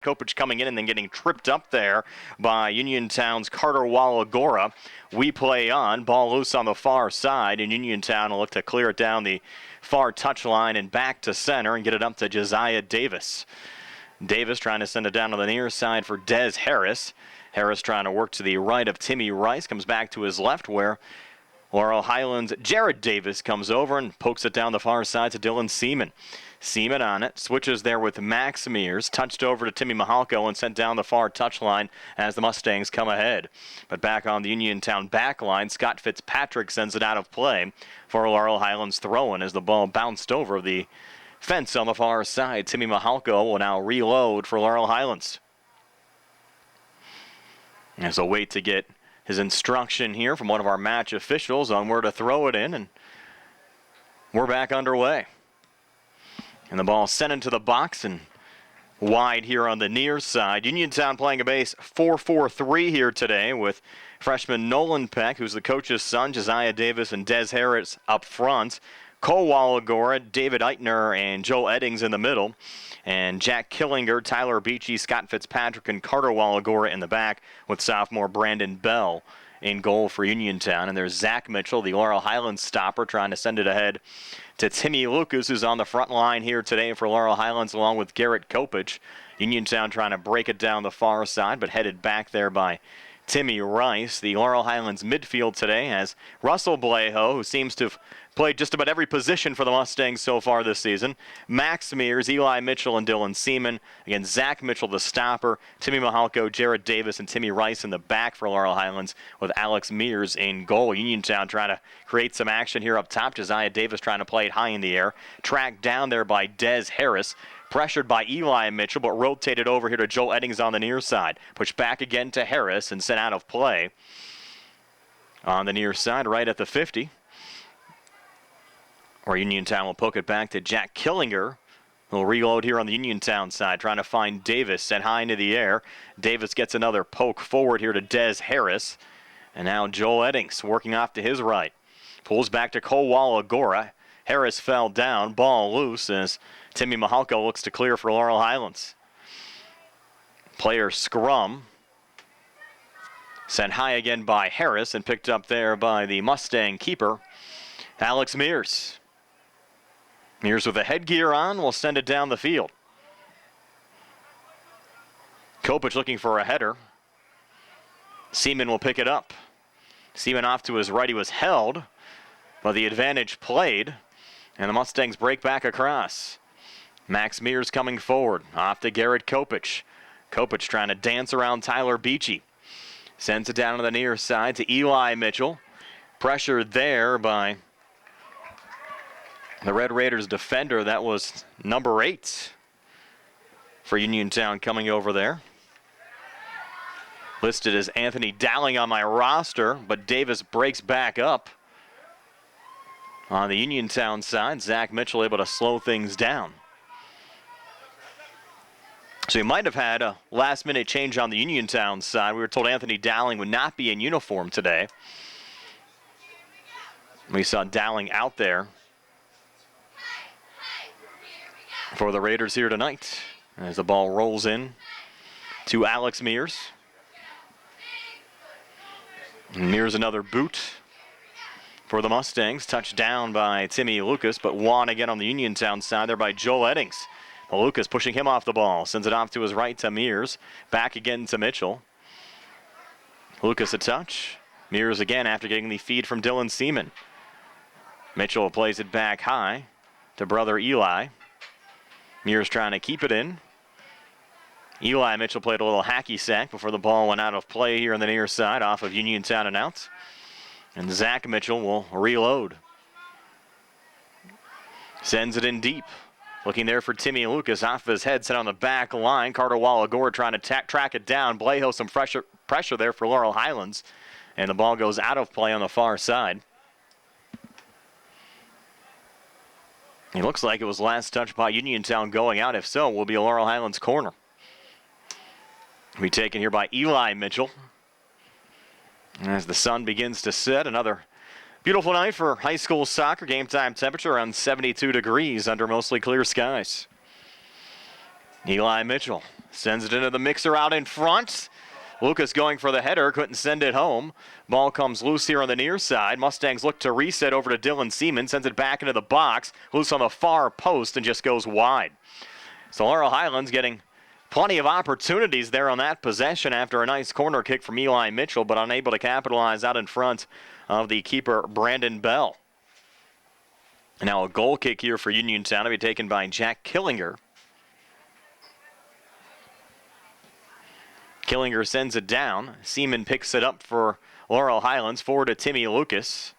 Kopich coming in and then getting tripped up there by Uniontown's Carter Wallagora. We play on. Ball loose on the far side, and Uniontown will look to clear it down the far touchline and back to center and get it up to Josiah Davis. Davis trying to send it down to the near side for Des Harris. Harris trying to work to the right of Timmy Rice. Comes back to his left where Laurel Highlands' Jared Davis comes over and pokes it down the far side to Dylan Seaman. Seaman on it, switches there with Max Mears, touched over to Timmy Mahalko and sent down the far touchline as the Mustangs come ahead. But back on the Uniontown back line, Scott Fitzpatrick sends it out of play for Laurel Highlands throwing as the ball bounced over the fence on the far side. Timmy Mahalko will now reload for Laurel Highlands. As a wait to get his instruction here from one of our match officials on where to throw it in, and we're back underway. And the ball sent into the box and wide here on the near side. Uniontown playing a base 4-4-3 here today with freshman Nolan Peck, who's the coach's son, Josiah Davis and Des Harris up front. Cole Wallagora, David Eitner, and Joe Eddings in the middle. And Jack Killinger, Tyler Beachy, Scott Fitzpatrick, and Carter Wallagora in the back with sophomore Brandon Bell in goal for Uniontown. And there's Zach Mitchell, the Laurel Highlands stopper, trying to send it ahead to Timmy Lucas, who's on the front line here today for Laurel Highlands, along with Garrett Kopich. Uniontown trying to break it down the far side, but headed back there by Timmy Rice. The Laurel Highlands midfield today has Russell Blejo, who seems to have played just about every position for the Mustangs so far this season. Max Mears, Eli Mitchell, and Dylan Seaman. Again, Zach Mitchell, the stopper. Timmy Mahalko, Jared Davis, and Timmy Rice in the back for Laurel Highlands with Alex Mears in goal. Uniontown trying to create some action here up top. Josiah Davis trying to play it high in the air. Tracked down there by Des Harris. Pressured by Eli Mitchell, but rotated over here to Joe Eddings on the near side. Pushed back again to Harris and sent out of play. On the near side, right at the 50. Or Uniontown will poke it back to Jack Killinger. He'll reload here on the Uniontown side, trying to find Davis, sent high into the air. Davis gets another poke forward here to Des Harris. And now Joe Eddings working off to his right. Pulls back to Cole Wallagora. Harris fell down, ball loose as Timmy Mahalko looks to clear for Laurel Highlands. Player scrum. Sent high again by Harris and picked up there by the Mustang keeper, Alex Mears. Mears with a headgear on will send it down the field. Kopich looking for a header. Seaman will pick it up. Seaman off to his right. He was held, but the advantage played, and the Mustangs break back across. Max Mears coming forward, off to Garrett Kopich. Kopich trying to dance around Tyler Beachy. Sends it down to the near side to Eli Mitchell. Pressured there by the Red Raiders defender. That was number 8 for Uniontown coming over there. Listed as Anthony Dowling on my roster, but Davis breaks back up. On the Uniontown side, Zach Mitchell able to slow things down. So you might have had a last-minute change on the Uniontown side. We were told Anthony Dowling would not be in uniform today. We saw Dowling out there for the Raiders here tonight as the ball rolls in to Alex Mears. And Mears another boot for the Mustangs. Touched down by Timmy Lucas, but won again on the Uniontown side there by Joel Eddings. Lucas pushing him off the ball. Sends it off to his right to Mears. Back again to Mitchell. Lucas a touch. Mears again after getting the feed from Dylan Seaman. Mitchell plays it back high to brother Eli. Mears trying to keep it in. Eli Mitchell played a little hacky sack before the ball went out of play here on the near side off of Uniontown and out. And Zach Mitchell will reload. Sends it in deep. Looking there for Timmy Lucas off of his head, set on the back line. Carter Wallagora trying to track it down. Blejo some pressure there for Laurel Highlands. And the ball goes out of play on the far side. It looks like it was last touched by Uniontown going out. If so, will be a Laurel Highlands corner. Will be taken here by Eli Mitchell. As the sun begins to set, another beautiful night for high school soccer. Game time temperature around 72 degrees under mostly clear skies. Eli Mitchell sends it into the mixer out in front. Lucas going for the header, couldn't send it home. Ball comes loose here on the near side. Mustangs look to reset over to Dylan Seaman, sends it back into the box, loose on the far post and just goes wide. So Laurel Highlands getting plenty of opportunities there on that possession after a nice corner kick from Eli Mitchell, but unable to capitalize out in front of the keeper, Brandon Bell. And now a goal kick here for Uniontown to be taken by Jack Killinger. Killinger sends it down. Seaman picks it up for Laurel Highlands, forward to Timmy Lucas.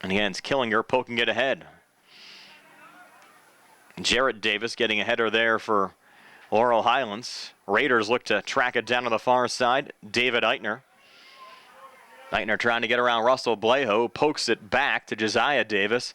And again, it's Killinger poking it ahead. Jarrett Davis getting a header there for Laurel Highlands. Raiders look to track it down on the far side. David Eitner. Eitner trying to get around Russell Blejo, pokes it back to Josiah Davis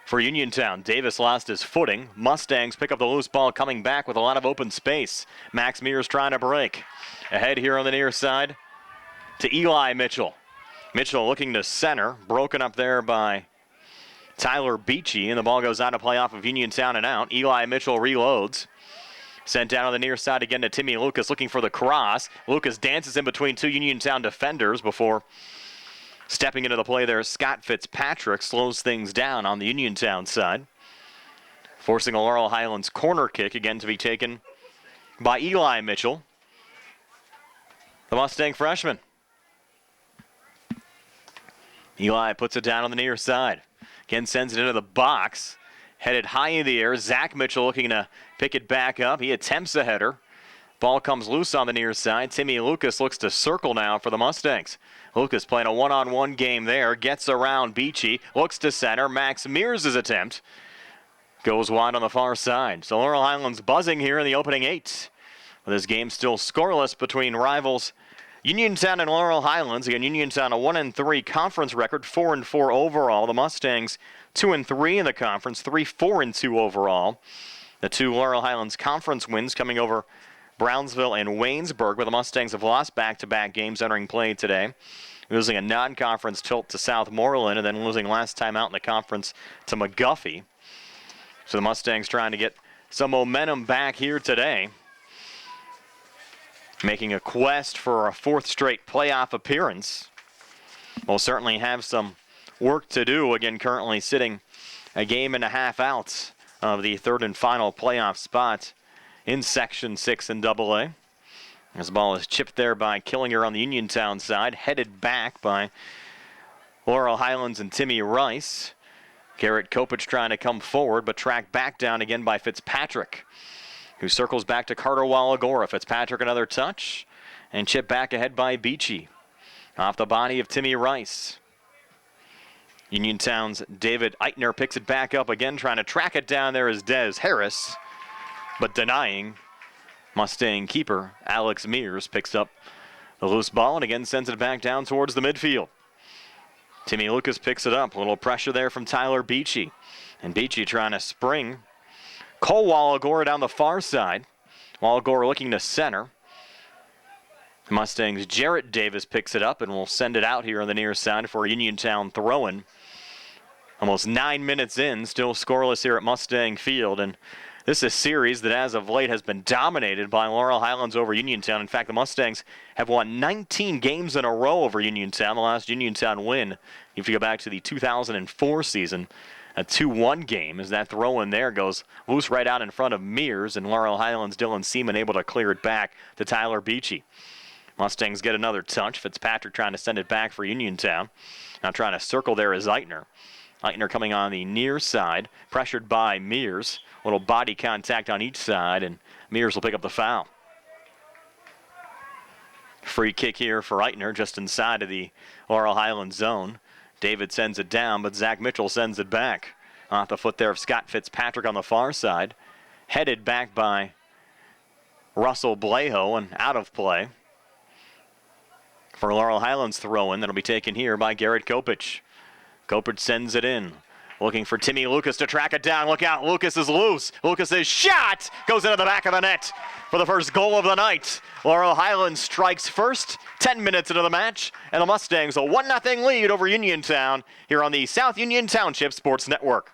for Uniontown. Davis lost his footing. Mustangs pick up the loose ball coming back with a lot of open space. Max Mears trying to break. Ahead here on the near side to Eli Mitchell. Mitchell looking to center, broken up there by Tyler Beachy, and the ball goes out of play off of Uniontown and out. Eli Mitchell reloads. Sent down on the near side again to Timmy Lucas looking for the cross. Lucas dances in between two Uniontown defenders before stepping into the play there. Scott Fitzpatrick slows things down on the Uniontown side, forcing a Laurel Highlands corner kick again to be taken by Eli Mitchell, the Mustang freshman. Eli puts it down on the near side. Again sends it into the box. Headed high in the air. Zach Mitchell looking to pick it back up. He attempts a header. Ball comes loose on the near side. Timmy Lucas looks to circle now for the Mustangs. Lucas playing a one-on-one game there. Gets around Beachy. Looks to center. Max Mears' attempt goes wide on the far side. So Laurel Highlands buzzing here in the opening 8. With this game still scoreless between rivals Uniontown and Laurel Highlands. Again, Uniontown a 1-3 conference record, 4-4 overall. The Mustangs 2-3 in the conference, 3-4-2 overall. The two Laurel Highlands conference wins coming over Brownsville and Waynesburg, where the Mustangs have lost back-to-back games entering play today, losing a non-conference tilt to Southmoreland and then losing last time out in the conference to McGuffey. So the Mustangs trying to get some momentum back here today, making a quest for a 4th straight playoff appearance. We'll certainly have some work to do. Again, currently sitting a game and a half out of the 3rd and final playoff spot in Section 6 in AA. This ball is chipped there by Killinger on the Uniontown side, headed back by Laurel Highlands and Timmy Rice. Garrett Kopich trying to come forward, but tracked back down again by Fitzpatrick, who circles back to Carter Wallagora. Fitzpatrick another touch, and chipped back ahead by Beachy. Off the body of Timmy Rice. Uniontown's David Eitner picks it back up again, trying to track it down there is Des Harris, but denying. Mustang keeper Alex Mears picks up the loose ball and again sends it back down towards the midfield. Timmy Lucas picks it up. A little pressure there from Tyler Beachy. And Beachy trying to spring. Cole Wallagora down the far side. Wallagora looking to center. Mustangs' Jarrett Davis picks it up and will send it out here on the near side for a Uniontown throw-in. Almost 9 minutes in, still scoreless here at Mustang Field. And this is a series that as of late has been dominated by Laurel Highlands over Uniontown. In fact, the Mustangs have won 19 games in a row over Uniontown. The last Uniontown win, you have to go back to the 2004 season, a 2-1 game, as that throw in there goes loose right out in front of Mears, and Laurel Highlands' Dylan Seaman able to clear it back to Tyler Beachy. Mustangs get another touch. Fitzpatrick trying to send it back for Uniontown. Now trying to circle there is Eitner. Eitner coming on the near side, pressured by Mears. A little body contact on each side, and Mears will pick up the foul. Free kick here for Eitner, just inside of the Laurel Highlands zone. David sends it down, but Zach Mitchell sends it back. Off the foot there of Scott Fitzpatrick on the far side. Headed back by Russell Blejo and out of play for Laurel Highlands throw-in that'll be taken here by Garrett Kopich. Kopich sends it in. Looking for Timmy Lucas to track it down. Look out, Lucas is loose. Lucas's shot goes into the back of the net for the first goal of the night. Laurel Highlands strikes first, 10 minutes into the match, and the Mustangs a 1-0 lead over Uniontown here on the South Union Township Sports Network.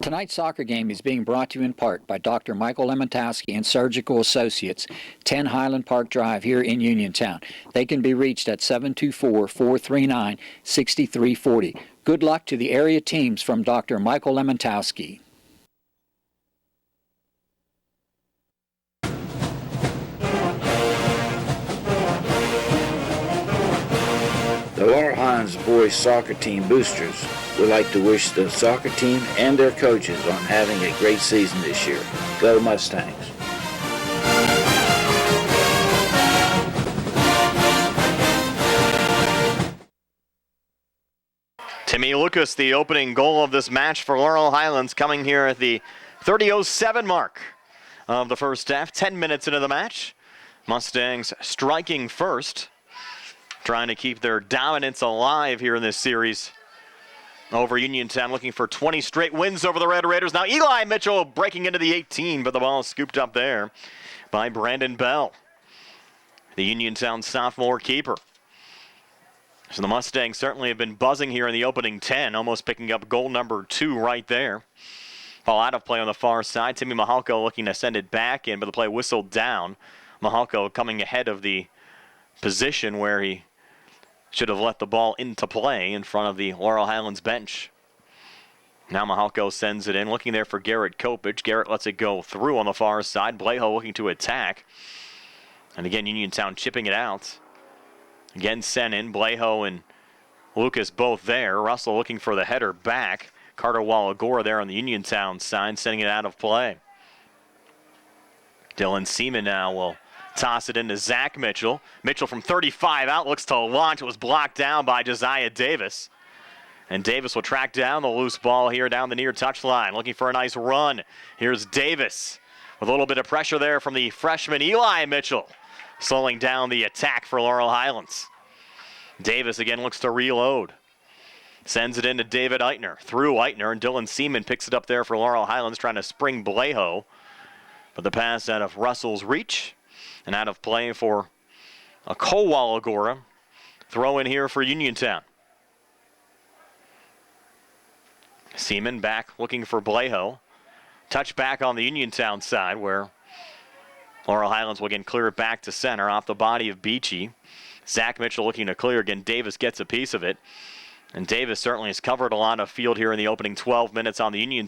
Tonight's soccer game is being brought to you in part by Dr. Michael Lemontowski and Surgical Associates, 10 Highland Park Drive here in Uniontown. They can be reached at 724-439-6340. Good luck to the area teams from Dr. Michael Lemontowski. The Laurel Highlands boys soccer team boosters would like to wish the soccer team and their coaches on having a great season this year. Go Mustangs! Timmy Lucas, the opening goal of this match for Laurel Highlands, coming here at the 30:07 mark of the first half. 10 minutes into the match. Mustangs striking first, trying to keep their dominance alive here in this series over Uniontown, looking for 20 straight wins over the Red Raiders. Now Eli Mitchell breaking into the 18, but the ball is scooped up there by Brandon Bell, the Uniontown sophomore keeper. So the Mustangs certainly have been buzzing here in the opening 10, almost picking up goal number 2 right there. Ball out of play on the far side. Timmy Mahalko looking to send it back in, but the play whistled down. Mahalko coming ahead of the position where he should have let the ball into play in front of the Laurel Highlands bench. Now Mahalko sends it in, looking there for Garrett Kopich. Garrett lets it go through on the far side. Blejo looking to attack. And again, Uniontown chipping it out. Again, sent in. Blejo and Lucas both there. Russell looking for the header back. Carter Wallagora there on the Uniontown side, sending it out of play. Dylan Seaman now will toss it into Zach Mitchell. Mitchell from 35 out looks to launch. It was blocked down by Josiah Davis. And Davis will track down the loose ball here down the near touchline, looking for a nice run. Here's Davis with a little bit of pressure there from the freshman Eli Mitchell, slowing down the attack for Laurel Highlands. Davis again looks to reload. Sends it into David Eitner. Through Eitner, and Dylan Seaman picks it up there for Laurel Highlands, trying to spring Blejo. But the pass out of Russell's reach. And out of play for a Kowalagora. Throw in here for Uniontown. Seaman back looking for Blejo. Touch back on the Uniontown side where Laurel Highlands will again clear it back to center off the body of Beachy. Zach Mitchell looking to clear again. Davis gets a piece of it. And Davis certainly has covered a lot of field here in the opening 12 minutes on the Union